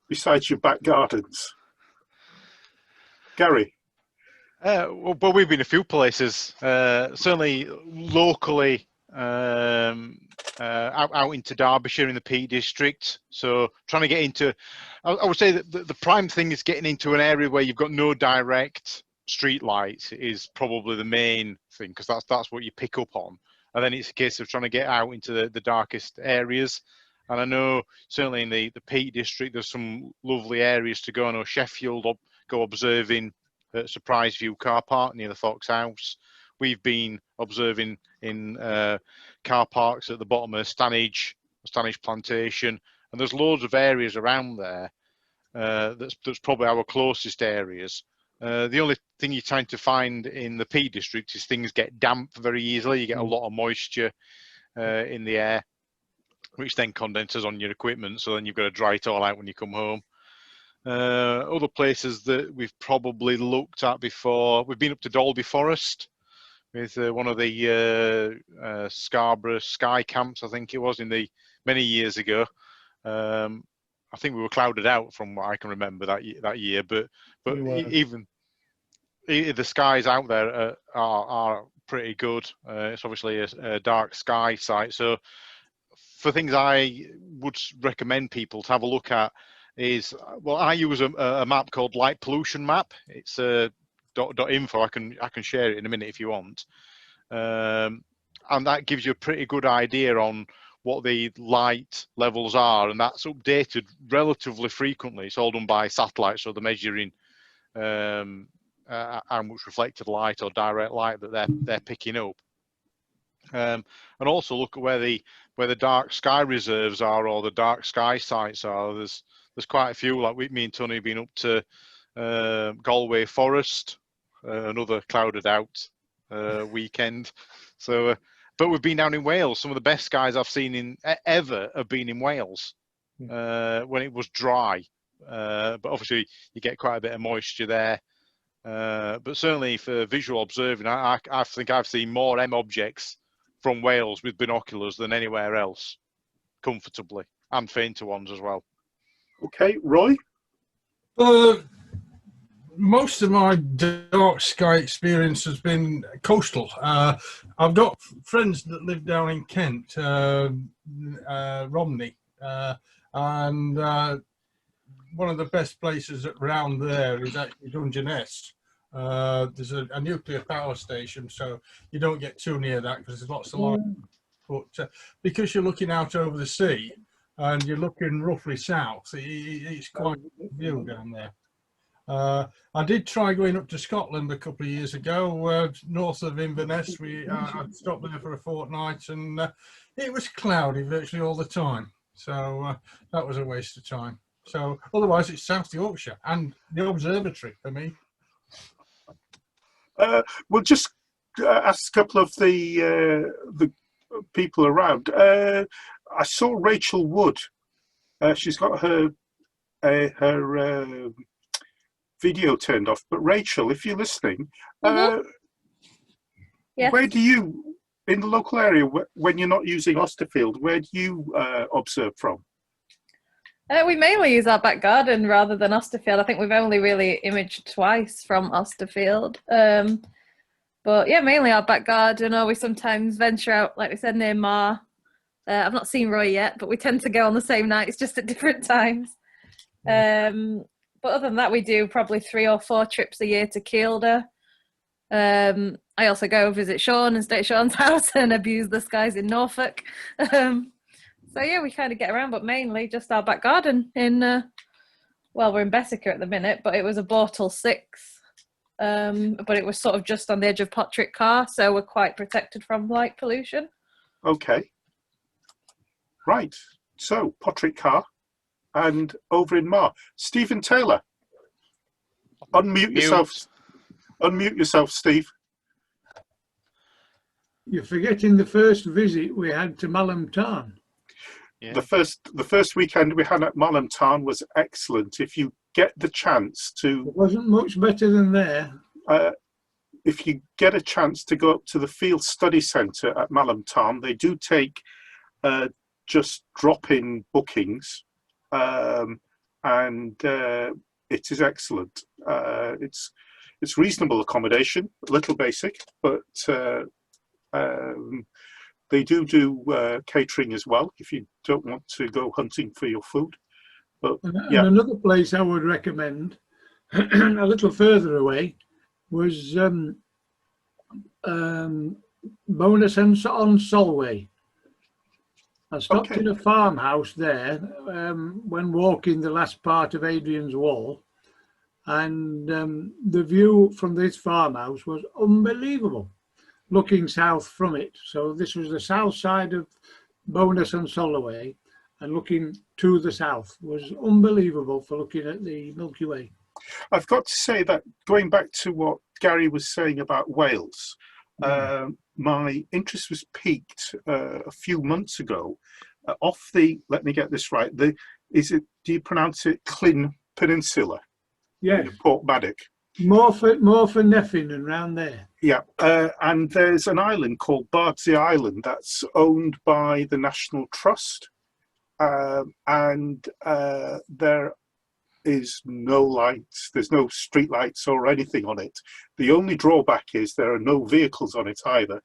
besides your back gardens? Gary? Well, we've been a few places, certainly locally, out into Derbyshire in the Peak District. So trying to get into, I would say that the prime thing is getting into an area where you've got no direct street lights is probably the main thing, because that's what you pick up on. And then it's a case of trying to get out into the darkest areas. And I know certainly in the Peak District, there's some lovely areas to go. I know Sheffield, go observing at Surprise View car park near the Fox House. We've been observing in car parks at the bottom of Stanage Plantation, and there's loads of areas around there. That's probably our closest areas. The only thing you tend to find in the Peak District is things get damp very easily. You get a lot of moisture in the air, which then condenses on your equipment, so then you've got to dry it all out when you come home. Other places that we've probably looked at before, we've been up to Dalby Forest with one of the Scarborough Sky Camps, I think it was, many years ago. I think we were clouded out from what I can remember that year, but even the skies out there are pretty good. It's obviously a dark sky site, so for things I would recommend people to have a look at is, well, I use a map called Light Pollution Map. It's .info. I can share it in a minute if you want. And that gives you a pretty good idea on what the light levels are, and that's updated relatively frequently. It's all done by satellite, so they're measuring how much reflected light or direct light that they're picking up. And also look at where the dark sky reserves are, or the dark sky sites are. There's quite a few. Like me and Tony have been up to Galway Forest, another clouded out weekend. So, but we've been down in Wales. Some of the best skies I've seen ever have been in Wales when it was dry. But obviously you get quite a bit of moisture there. But certainly for visual observing, I think I've seen more M objects from Wales with binoculars than anywhere else, comfortably, and fainter ones as well. Okay, Roy? Most of my dark sky experience has been coastal. I've got friends that live down in Kent, Romney, and one of the best places around there is actually Dungeness. There's a nuclear power station, so you don't get too near that because there's lots of light. But because you're looking out over the sea and you're looking roughly south, it's quite a view down there. I did try going up to Scotland a couple of years ago, north of Inverness. I stopped there for a fortnight, and it was cloudy virtually all the time. So that was a waste of time. So otherwise, it's South Yorkshire and the observatory for me. We'll just ask a couple of the people around. I saw Rachel Wood. She's got her video turned off. But Rachel, if you're listening, yes. Where do you, in the local area, when you're not using Austerfield, where do you observe from? We mainly use our back garden rather than Austerfield. I think we've only really imaged twice from Austerfield. But yeah, mainly our back garden, or we sometimes venture out, like we said, near Mar. I've not seen Roy yet, but we tend to go on the same night. It's just at different times. But other than that, we do probably 3 or 4 trips a year to Kielder. I also go visit Sean and stay at Sean's house and abuse the skies in Norfolk. So yeah, we kind of get around, but mainly just our back garden in, well, we're in Bessica at the minute, but it was a Bortle 6. But it was sort of just on the edge of Pottrick Car, so we're quite protected from light pollution. Okay. Right. So, Pottrick Car and over in Mar. Stephen Taylor. Unmute yourself. Unmute yourself, Steve. You're forgetting the first visit we had to Malham Tarn. Yeah. The first weekend we had at Malham Tarn was excellent. If you get the chance to... It wasn't much better than there. If you get a chance to go up to the Field Study Centre at Malham Tarn, they do take just drop-in bookings, and it is excellent. It's reasonable accommodation, a little basic, but they do catering as well if you don't want to go hunting for your food. But yeah. And another place I would recommend, a little further away, was Bonus on Solway. I stopped in a farmhouse there when walking the last part of Adrian's Wall, and the view from this farmhouse was unbelievable, looking south from it. So this was the south side of Bonus and Solway, and looking to the south was unbelievable for looking at the Milky Way. I've got to say that, going back to what Gary was saying about Wales, my interest was piqued a few months ago off the, let me get this right, do you pronounce it Lynn Peninsula? Yeah. Portmaddock. More for Neffin and round there. Yeah, and there's an island called Bardsey Island that's owned by the National Trust, and there is no lights, there's no street lights or anything on it. The only drawback is there are no vehicles on it either.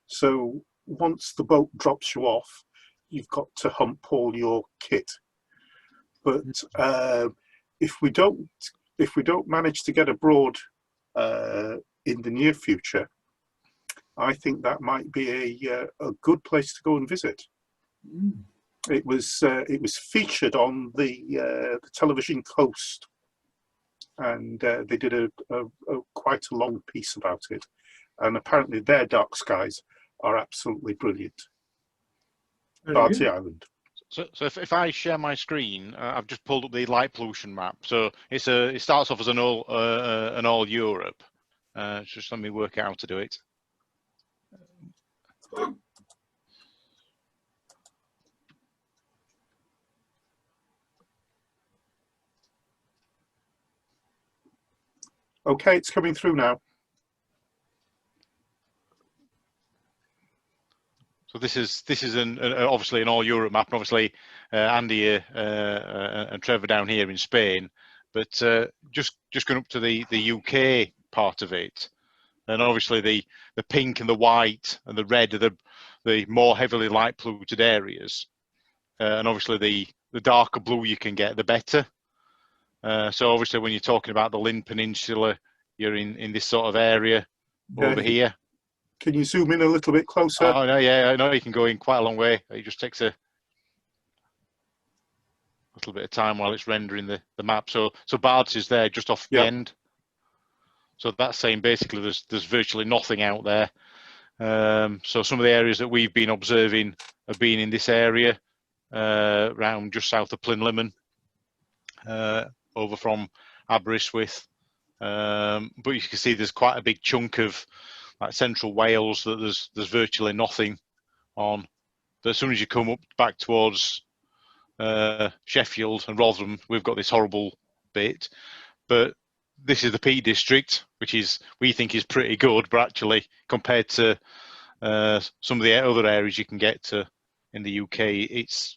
So once the boat drops you off, you've got to hump all your kit. But if we don't manage to get abroad in the near future, I think that might be a good place to go and visit. It was featured on the television Coast, and they did a quite a long piece about it. And apparently their dark skies are absolutely brilliant. Bardsey Island. So if I share my screen, I've just pulled up the light pollution map. So it starts off as an all Europe. Just let me work out how to do it. Okay, it's coming through now. So this is obviously an all Europe map, and obviously Andy and Trevor down here in Spain, but just going up to the UK part of it, and obviously the pink and the white and the red are the more heavily light polluted areas, and obviously the darker blue you can get, the better. So obviously when you're talking about the Lynn Peninsula, you're in this sort of area over here. Can you zoom in a little bit closer? Oh no, yeah, I know you can go in quite a long way. It just takes a little bit of time while it's rendering the map. So Bards is there just off the end. So that's saying basically there's virtually nothing out there. So some of the areas that we've been observing have been in this area, around just south of Plinlimmon, over from Aberystwyth. But you can see there's quite a big chunk of like central Wales that there's virtually nothing on. But as soon as you come up back towards Sheffield and Rotherham, we've got this horrible bit. But this is the Peak District, which we think is pretty good, but actually compared to some of the other areas you can get to in the UK, it's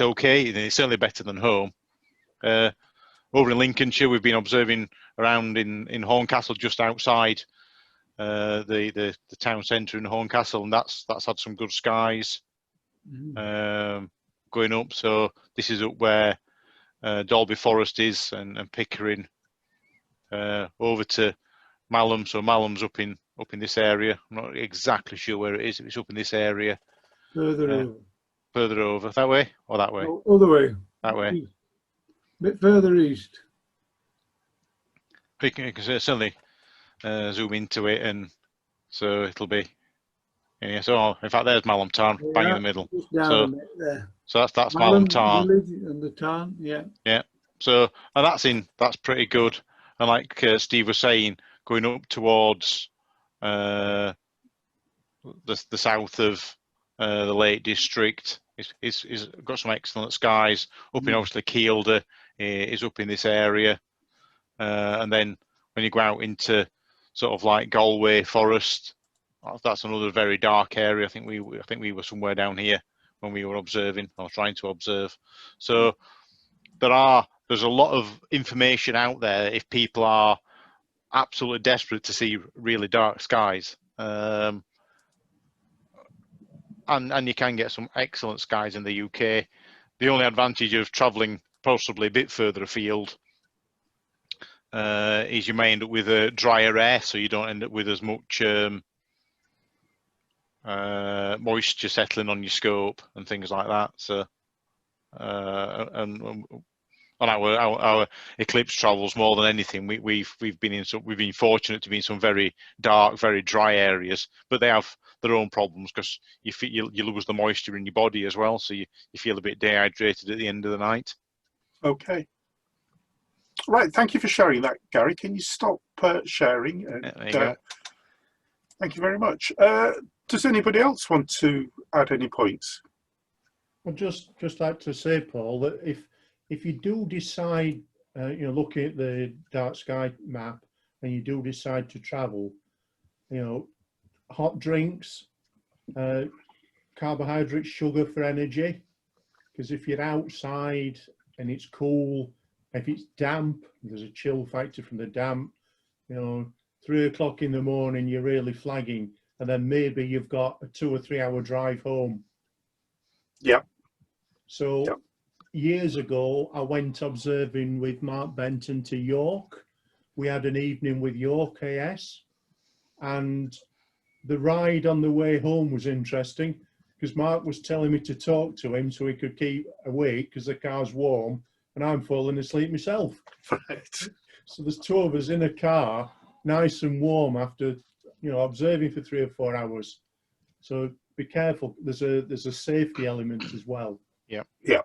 okay, and it's certainly better than home. Over in Lincolnshire, we've been observing around in Horncastle, just outside the town centre in Horncastle, and that's had some good skies going up. So this is up where Dalby Forest is, and Pickering, over to Malham. So Malham's up in this area. I'm not exactly sure where it is. It's up in this area. Further over. That way or that way? Oh, other way. That way. East. Bit further east. You can certainly zoom into it, and so it'll be. Yeah, so in fact, there's Malham Tarn, bang in the middle. Just down So a bit there. So that's Malham Tarn. And the Tarn, yeah. Yeah. So and that's pretty good. And like Steve was saying, going up towards the south of the Lake District, is got some excellent skies. Up in obviously Kielder is up in this area, and then when you go out into sort of like Galway Forest, that's another very dark area. I think we were somewhere down here when we were observing or trying to observe. So there's a lot of information out there if people are absolutely desperate to see really dark skies. And you can get some excellent skies in the UK. The only advantage of travelling possibly a bit further afield is you may end up with a drier air, so you don't end up with as much moisture settling on your scope and things like that. So and on our eclipse travels, more than anything, we've been fortunate to be in some very dark, very dry areas, but they have their own problems because you lose the moisture in your body as well, so you feel a bit dehydrated at the end of the night. Okay. Right, thank you for sharing that, Gary. Can you stop sharing? There you go. Thank you very much. Does anybody else want to add any points? I'd just like to say, Paul, that if you do decide, looking at the dark sky map, and you do decide to travel, hot drinks, carbohydrates, sugar for energy, because if you're outside and it's cool, if it's damp, there's a chill factor from the damp, 3 o'clock in the morning, you're really flagging, and then maybe you've got a 2 or 3 hour drive home. Yeah. So years ago, I went observing with Mark Benton to York. We had an evening with York AS, and the ride on the way home was interesting because Mark was telling me to talk to him so he could keep awake because the car's warm and I'm falling asleep myself. Right. So there's two of us in a car, nice and warm after, you know, observing for 3 or 4 hours. So be careful. There's a safety element as well. Yeah. Yeah.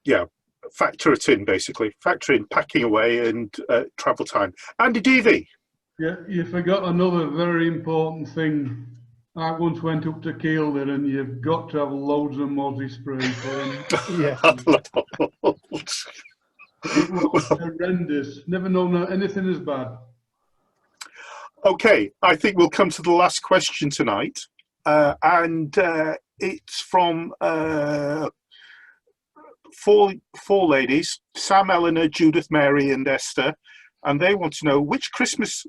Yeah. Factor it in, basically. Factor in packing away and travel time. Andy Deavy. Yeah, you forgot another very important thing. I once went up to Kiel there, and you've got to have loads of mozzie spray for them. Yeah. It was horrendous. Never known anything as bad. Okay, I think we'll come to the last question tonight. And it's from four ladies, Sam, Eleanor, Judith, Mary and Esther. And they want to know, with Christmas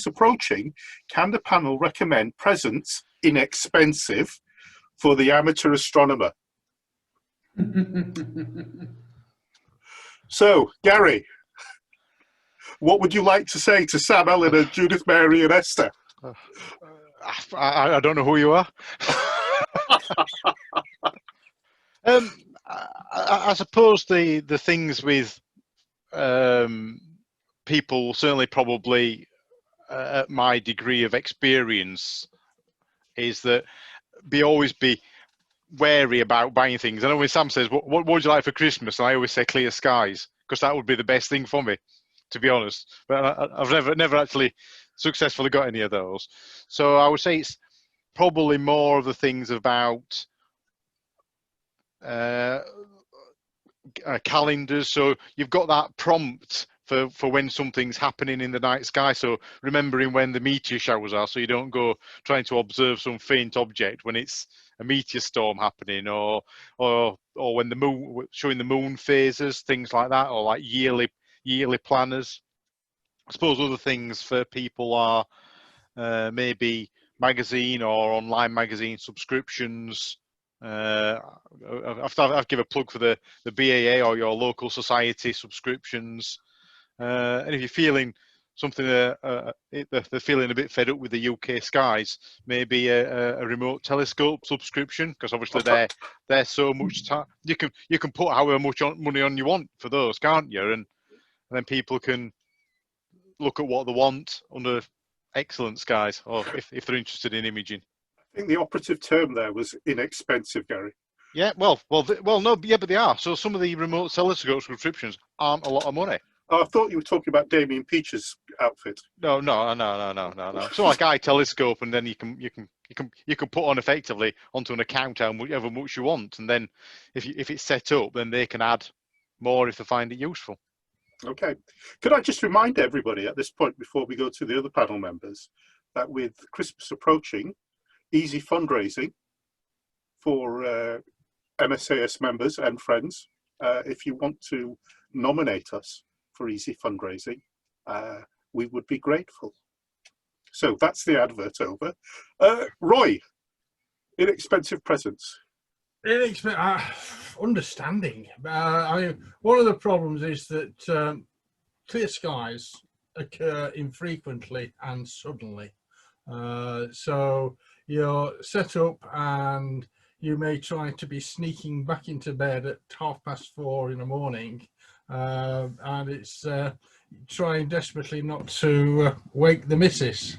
approaching, can the panel recommend presents inexpensive for the amateur astronomer? So, Gary, what would you like to say to Sam, Eleanor, Judith, Mary and Esther? I don't know who you are. I suppose the things with people, certainly probably at my degree of experience, is that always be wary about buying things. I know when Sam says, what would you like for Christmas? And I always say clear skies, because that would be the best thing for me, to be honest. But I've never actually successfully got any of those. So I would say it's probably more of the things about calendars. So you've got that prompt for when something's happening in the night sky. So remembering when the meteor showers are, so you don't go trying to observe some faint object when it's a meteor storm happening, or when the moon, showing the moon phases, things like that, or like yearly planners. I suppose other things for people are maybe magazine or online magazine subscriptions. I've give a plug for the BAA or your local society subscriptions. And if you're feeling something, they're feeling a bit fed up with the UK skies, maybe a remote telescope subscription, because obviously they're so much time. You can put however much money on you want for those, can't you? And then people can look at what they want under excellent skies, or if they're interested in imaging. I think the operative term there was inexpensive, Gary. Yeah, well, no, yeah, but they are. So some of the remote telescope subscriptions aren't a lot of money. Oh, I thought you were talking about Damien Peach's outfit. No. So like iTelescope, and then you can put on effectively onto an account however much you want, and then if it's set up, then they can add more if they find it useful. Okay. Could I just remind everybody at this point, before we go to the other panel members, that with Christmas approaching, easy fundraising for MSAS members and friends, if you want to nominate us for easy fundraising, we would be grateful. So that's the advert over. Roy, inexpensive presents. Understanding. I mean, one of the problems is that clear skies occur infrequently and suddenly. So you're set up and you may try to be sneaking back into bed at 4:30 in the morning, and it's trying desperately not to wake the missus.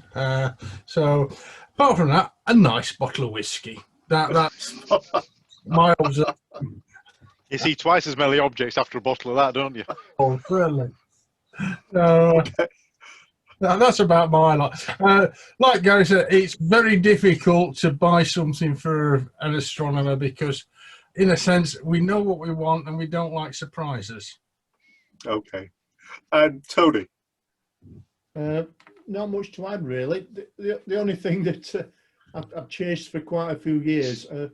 So apart from that, a nice bottle of whiskey. That's my observation. You see twice as many objects after a bottle of that, don't you? Oh, really? Okay. That's about my life. Like Gary said, it's very difficult to buy something for an astronomer because, in a sense, we know what we want and we don't like surprises. Okay. And Tony? Not much to add, really. The only thing that I've chased for quite a few years are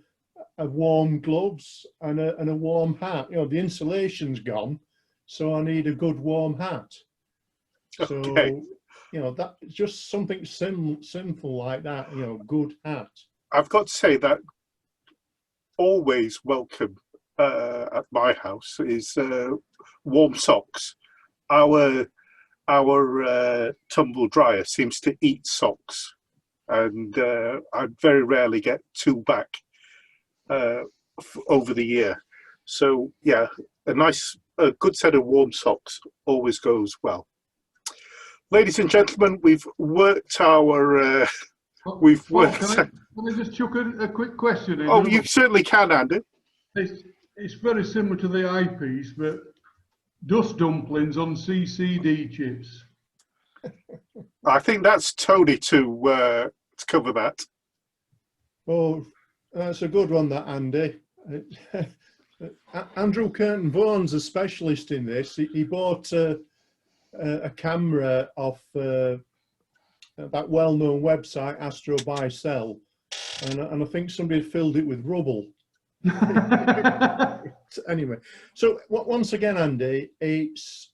warm gloves and a warm hat. You know, the insulation's gone, so I need a good warm hat. So, okay. You know, that just something simple like that, you know, good hat. I've got to say that always welcome at my house is warm socks. Our tumble dryer seems to eat socks, and I very rarely get two back over the year. So yeah, a good set of warm socks always goes well. Ladies and gentlemen, we've worked our Can I just chuck a quick question in? Oh, you certainly can, Andy. It's very similar to the eyepiece, but dust dumplings on CCD chips. I think that's Tony to cover that. Oh, that's a good one, that, Andy. Andrew Curtin-Vaughan's a specialist in this. He bought a camera off that well-known website, Astro Buy Sell, and I think somebody filled it with rubble. Anyway, so once again, Andy, it's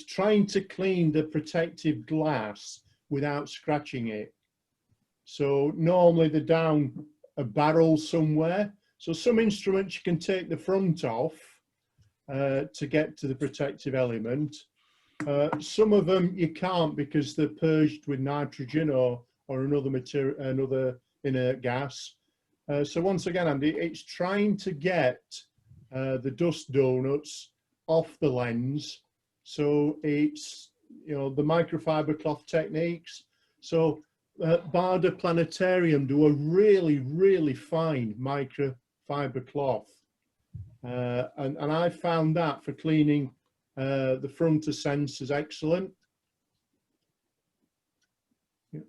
trying to clean the protective glass without scratching it. So normally they're down a barrel somewhere. So some instruments you can take the front off to get to the protective element. Some of them you can't because they're purged with nitrogen or another material, another inert gas. So once again, Andy, it's trying to get the dust donuts off the lens. So it's, you know, the microfiber cloth techniques. So Barda Planetarium do a really, really fine microfiber cloth. And I found that for cleaning the front of sensors excellent.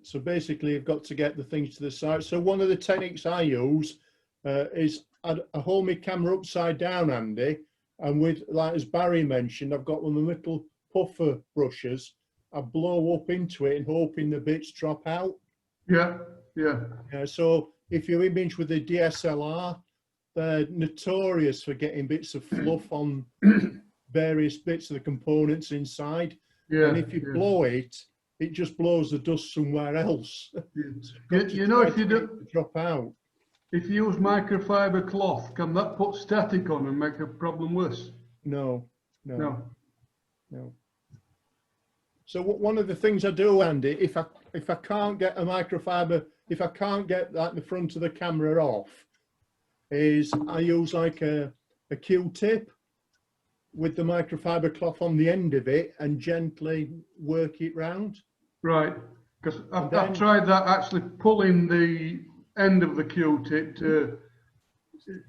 So basically you've got to get the things to the side. So one of the techniques I use is I hold my camera upside down, Andy, and with, like as Barry mentioned, I've got one of the little puffer brushes. I blow up into it and hoping the bits drop out. Yeah, yeah. So if you image with a DSLR, they're notorious for getting bits of fluff on various bits of the components inside. Yeah, and if you blow it, it just blows the dust somewhere else. You know, if you do drop out. If you use microfiber cloth, can that put static on and make a problem worse? No. No. So one of the things I do, Andy, if I can't get a microfiber, if I can't get that in the front of the camera off, is I use like a Q-tip with the microfiber cloth on the end of it and gently work it round. Right, because I've tried that, actually pulling the end of the Q-tip to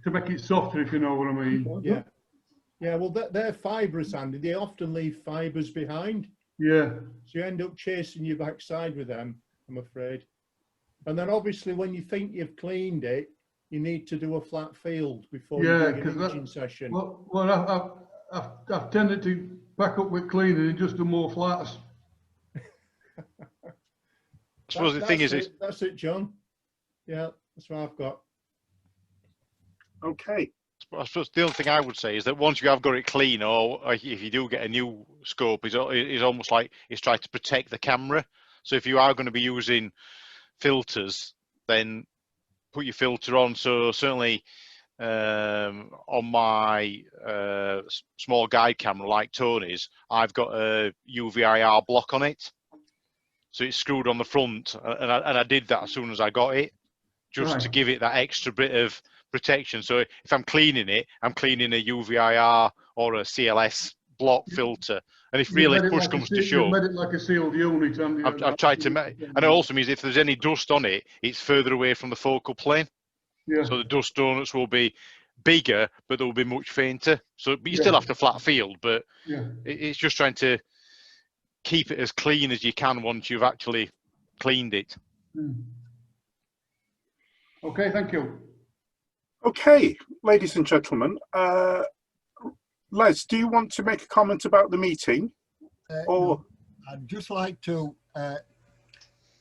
make it softer, if you know what I mean. Yeah. Well, they're fibrous, Andy. They often leave fibres behind. Yeah. So you end up chasing your backside with them, I'm afraid. And then obviously when you think you've cleaned it, you need to do a flat field before you do an imaging session. Well, I've tended to back up with cleaning and just do more flats. I suppose the thing is, that's it, John. Yeah, that's what I've got. Okay. I suppose the only thing I would say is that once you have got it clean, or if you do get a new scope, it's almost like it's trying to protect the camera. So if you are going to be using filters, then put your filter on. So certainly on my small guide camera like Tony's, I've got a UV-IR block on it. So it's screwed on the front, and I did that as soon as I got it, just to give it that extra bit of protection. So if I'm cleaning it, I'm cleaning a UV-IR or a CLS block filter. And if really push comes to shove, made it like a sealed unit. I've tried to make, and it also means if there's any dust on it, it's further away from the focal plane. Yeah. So the dust donuts will be bigger, but they'll be much fainter. So, but you still have to flat field, but it's just trying to keep it as clean as you can once you've actually cleaned it. Okay, thank you. Okay, ladies and gentlemen, Les, do you want to make a comment about the meeting? No, I'd just like to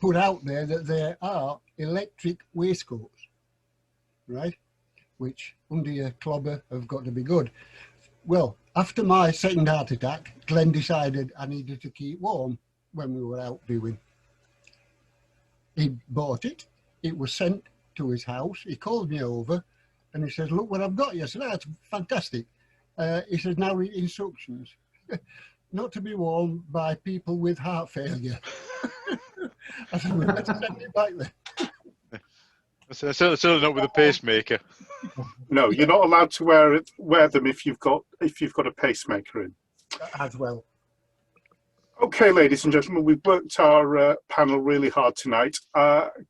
put out there that there are electric waistcoats, right, which under your clobber have got to be good. Well, after my second heart attack, Glenn decided I needed to keep warm when we were out doing. He bought it. It was sent to his house. He called me over And he says, look what I've got you. I said, that's fantastic. He says, now read instructions. Not to be worn by people with heart failure. I said, well, let's send it back then. Certainly not with a pacemaker. No, you're not allowed to wear them if you've got a pacemaker in. As well. Okay, ladies and gentlemen, we've worked our panel really hard tonight.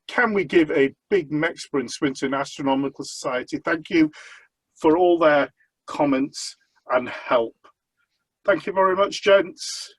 Can we give a big Mexborough and Swinton Astronomical Society thank you for all their comments and help. Thank you very much, gents.